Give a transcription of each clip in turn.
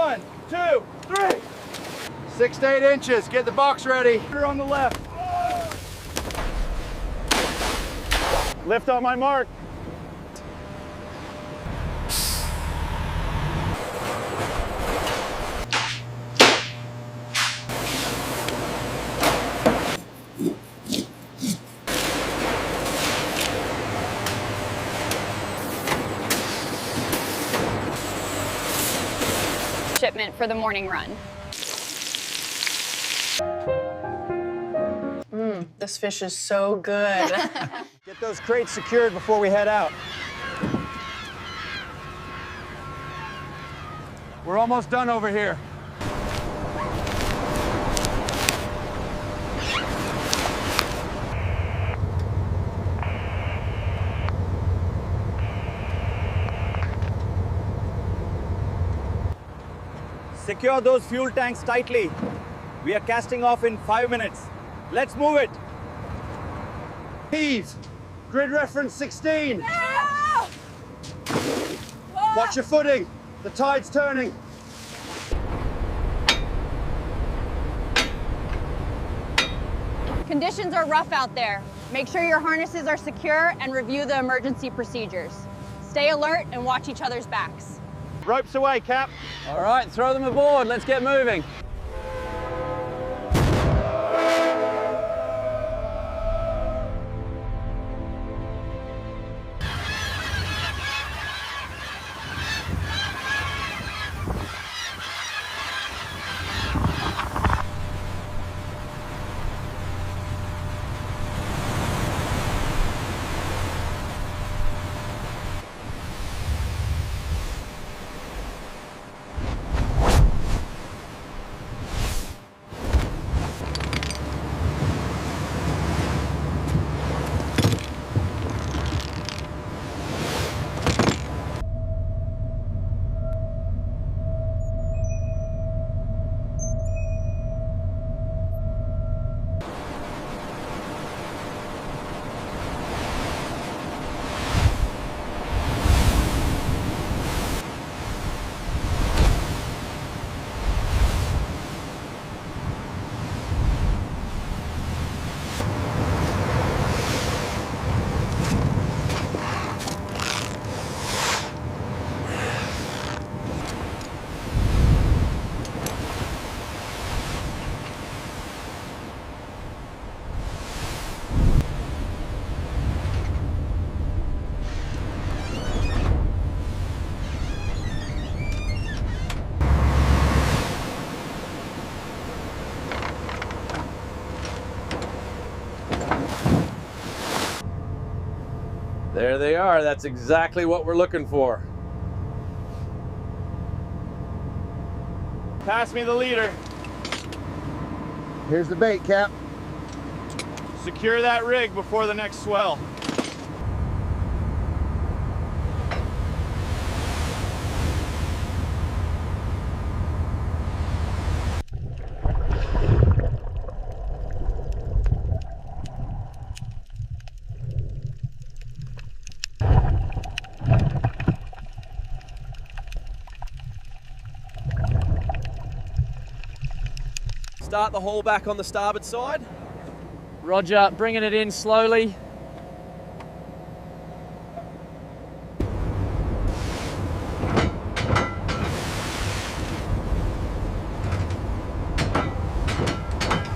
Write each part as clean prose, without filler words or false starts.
1, 2, 3. 6 to 8 inches. Get the box ready. On the left. Lift on my mark. Shipment for the morning run. This fish is so good. Get those crates secured before we head out. We're almost done over here. Secure those fuel tanks tightly. We are casting off in 5 minutes. Let's move it. Heave. Grid reference 16. No! Watch your footing. The tide's turning. Conditions are rough out there. Make sure your harnesses are secure and review the emergency procedures. Stay alert and watch each other's backs. Ropes away, Cap. All right, throw them aboard. Let's get moving. There they are. That's exactly what we're looking for. Pass me the leader. Here's the bait, Cap. Secure that rig before the next swell. Start the haul back on the starboard side. Roger, bringing it in slowly.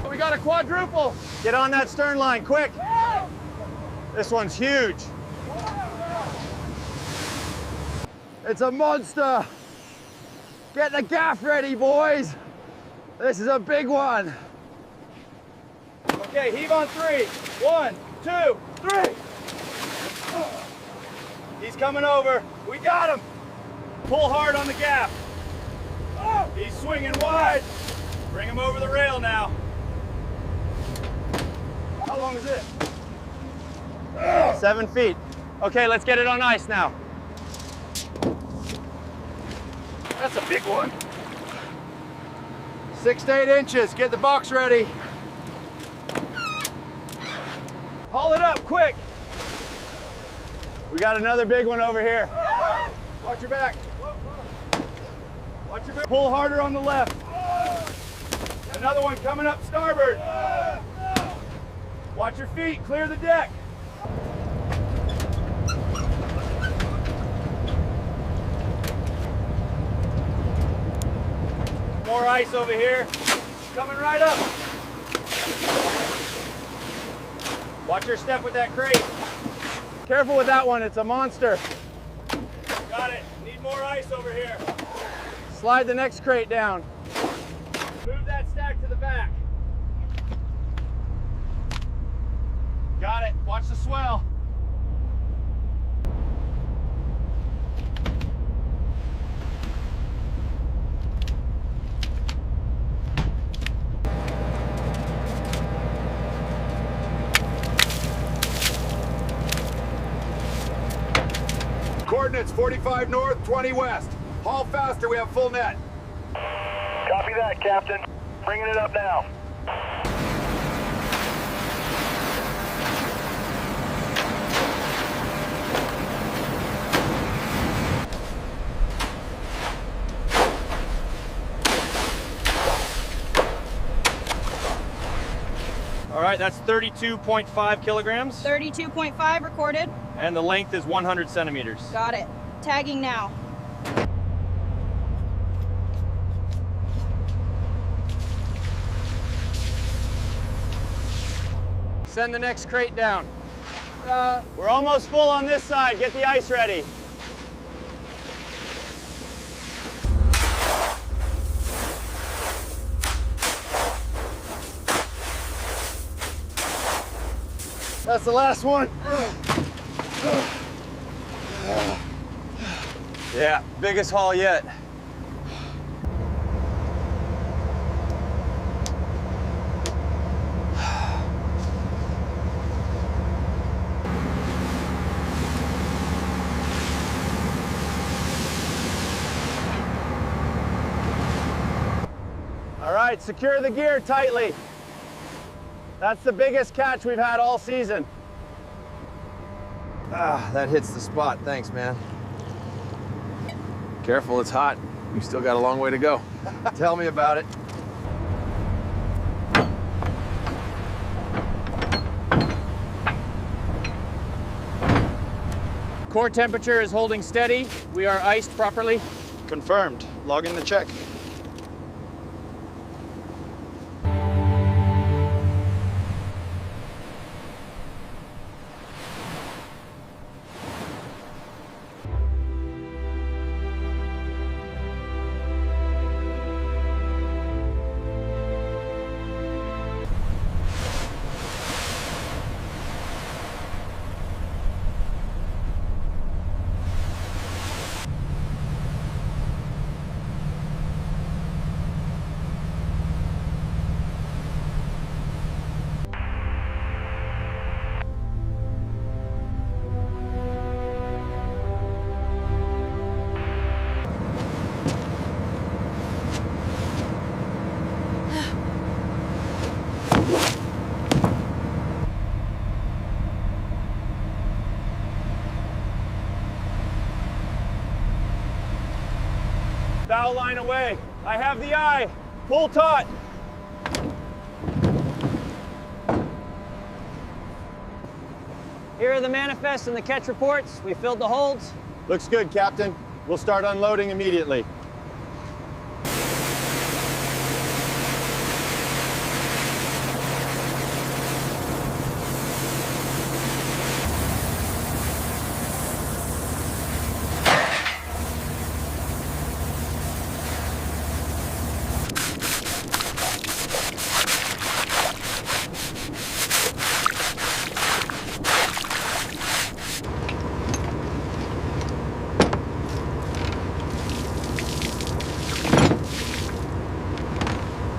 We got a quadruple. Get on that stern line, quick. This one's huge. It's a monster. Get the gaff ready, boys. This is a big one. Okay, heave on 3. 1, 2, 3. He's coming over. We got him. Pull hard on the gaff. He's swinging wide. Bring him over the rail now. How long is it? 7 feet. Okay, let's get it on ice now. That's a big one. 6 to 8 inches. Get the box ready. Haul it up, quick. We got another big one over here. Watch your back. Watch your pull harder on the left. Another one coming up starboard. Watch your feet, clear the deck. More ice over here. Coming right up. Watch your step with that crate. Careful with that one, it's a monster. Got it. Need more ice over here. Slide the next crate down. Move that stack to the back. Got it. Watch the swell. Coordinates 45 north, 20 west. Haul faster, we have full net. Copy that, Captain. Bringing it up now. All right, that's 32.5 kilograms. 32.5 recorded. And the length is 100 centimeters. Got it. Tagging now. Send the next crate down. We're almost full on this side. Get the ice ready. That's the last one. Yeah, biggest haul yet. All right, secure the gear tightly. That's the biggest catch we've had all season. Ah, that hits the spot. Thanks, man. Careful, it's hot. We still got a long way to go. Tell me about it. Core temperature is holding steady. We are iced properly. Confirmed. Logging the check. Bow line away. I have the eye. Pull taut. Here are the manifests and the catch reports. We filled the holds. Looks good, Captain. We'll start unloading immediately.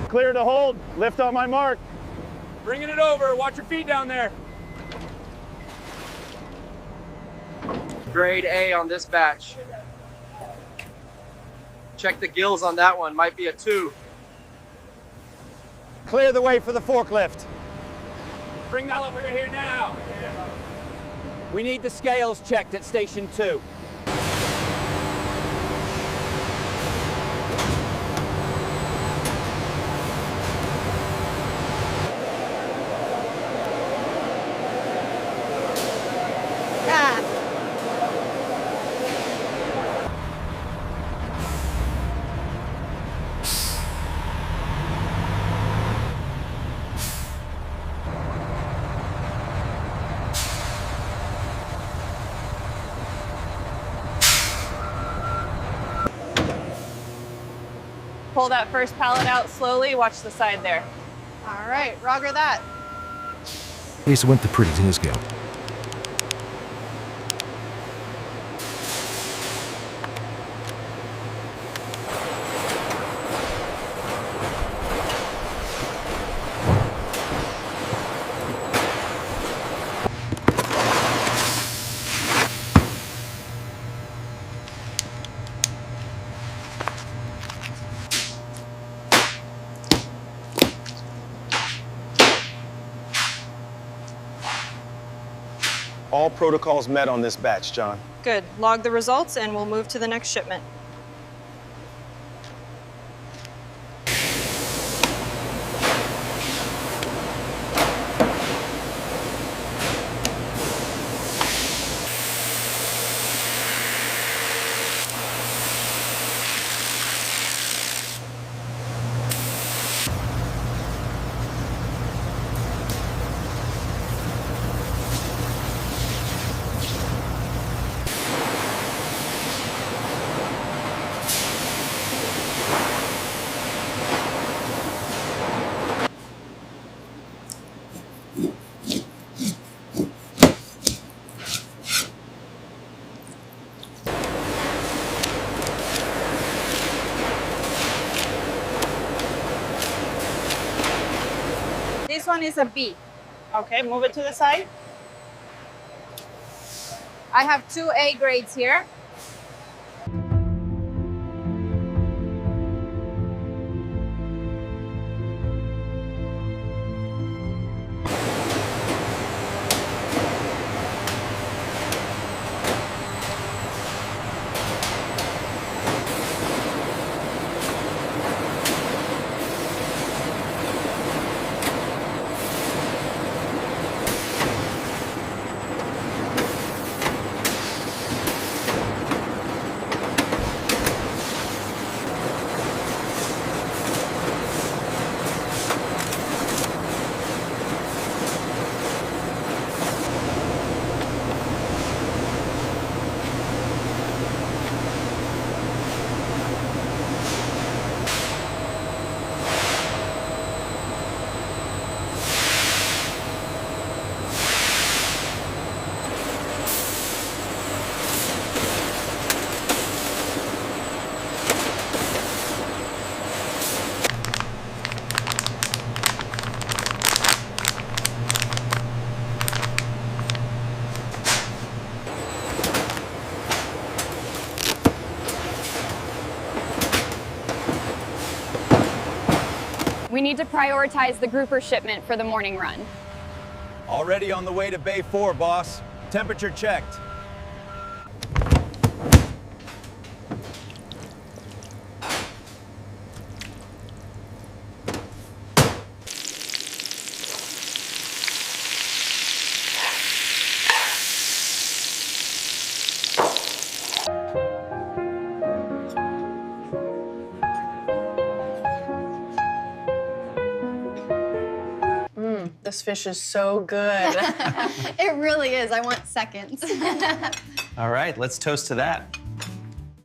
Clear to hold. Lift on my mark. Bringing it over. Watch your feet down there. Grade A on this batch. Check the gills on that one. Might be a 2. Clear the way for the forklift. Bring that over here now. We need the scales checked at Station 2. Pull that first pallet out slowly. Watch the side there. All right, roger that. Ace went the pretty to his go. All protocols met on this batch, John. Good. Log the results and we'll move to the next shipment. This one is a B. Okay, move it to the side. I have 2 A grades here. We need to prioritize the grouper shipment for the morning run. Already on the way to Bay 4, boss. Temperature checked. This fish is so good. It really is. I want seconds. All right, let's toast to that.